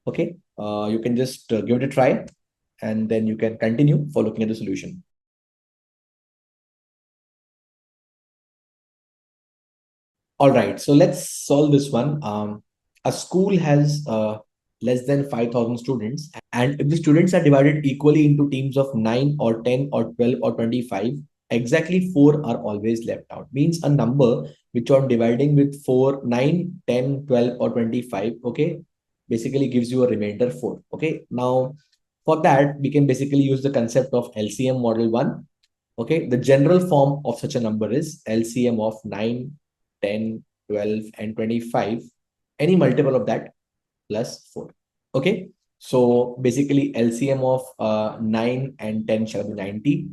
Okay, you can just give it a try, and then you can continue for looking at the solution. All right, so let's solve this one. A school has less than 5,000 students, and if the students are divided equally into teams of 9 or 10 or 12 or 25, exactly 4 are always left out. Means a number which are dividing with 4, 9, 10, 12, or 25, okay, basically gives you a remainder 4. Okay, now for that, we can basically use the concept of LCM model 1. Okay, the general form of such a number is LCM of 9, 10, 12, and 25, any multiple of that plus 4. Okay, so basically LCM of 9 and 10 shall be 90,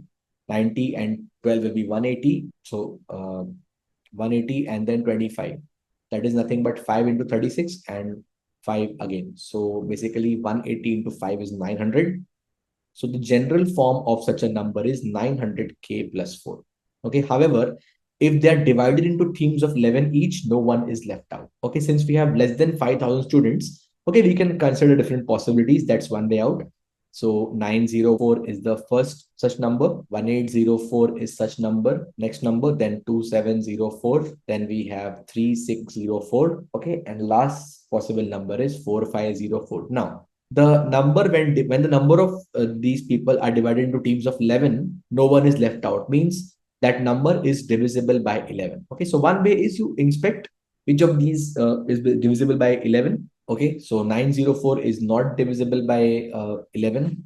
90 and 12 will be 180. So 180 and then 25. That is nothing but 5 into 36 and 5 again. So basically 180 into 5 is 900. So the general form of such a number is 900k plus 4. Okay. However, if they are divided into teams of 11 each, no one is left out. Okay. Since we have less than 5,000 students, okay, we can consider different possibilities. That's one way out. So 904 is the first such number. 1804 is such number. Next number, then 2704. Then we have 3604. Okay. And last possible number is 4504. Now, the number when the number of these people are divided into teams of 11, no one is left out, means that number is divisible by 11. Okay, so one way is you inspect which of these is divisible by 11. Okay, so 904 is not divisible by 11.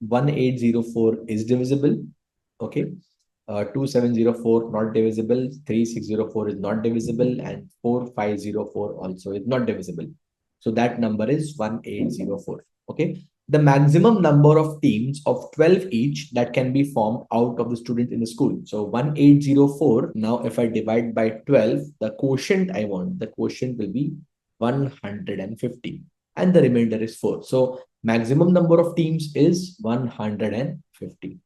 1804 is divisible. Okay, 2704 not divisible, 3604 is not divisible, and 4504 also is not divisible. So that number is 1804. Okay. The maximum number of teams of 12 each that can be formed out of the students in the school. So 1804. Now, if I divide by 12, the quotient I want, the quotient will be 150. And the remainder is 4. So maximum number of teams is 150.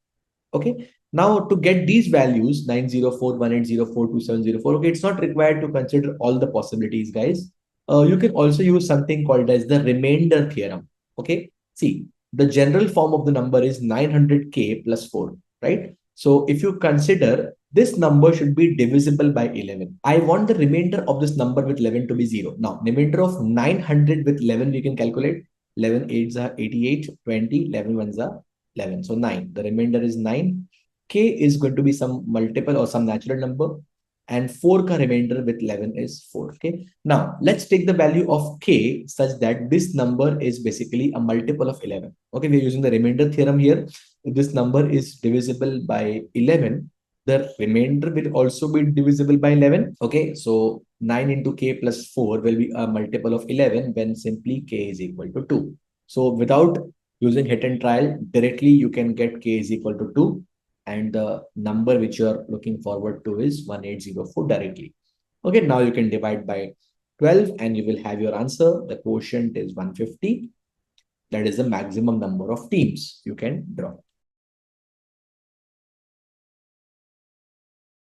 Okay. Now, to get these values, 904, 1804, 2704, okay, it's not required to consider all the possibilities, guys. You can also use something called as the remainder theorem. Okay. See, the general form of the number is 900k plus 4, right? So if you consider this number should be divisible by 11. I want the remainder of this number with 11 to be 0. Now, remainder of 900 with 11, we can calculate. 11 8s are 88, 20, 11 1s are 11. So 9. The remainder is 9. K is going to be some multiple or some natural number. And 4 ka remainder with 11 is 4. Okay. Now, let's take the value of K such that this number is basically a multiple of 11. Okay. We're using the remainder theorem here. If this number is divisible by 11, the remainder will also be divisible by 11. Okay. So 9 into K plus 4 will be a multiple of 11 when simply K is equal to 2. So without using hit and trial, directly you can get K is equal to 2. And the number which you are looking forward to is 1804 directly. Okay, now you can divide by 12 and you will have your answer. The quotient is 150. That is the maximum number of teams you can draw.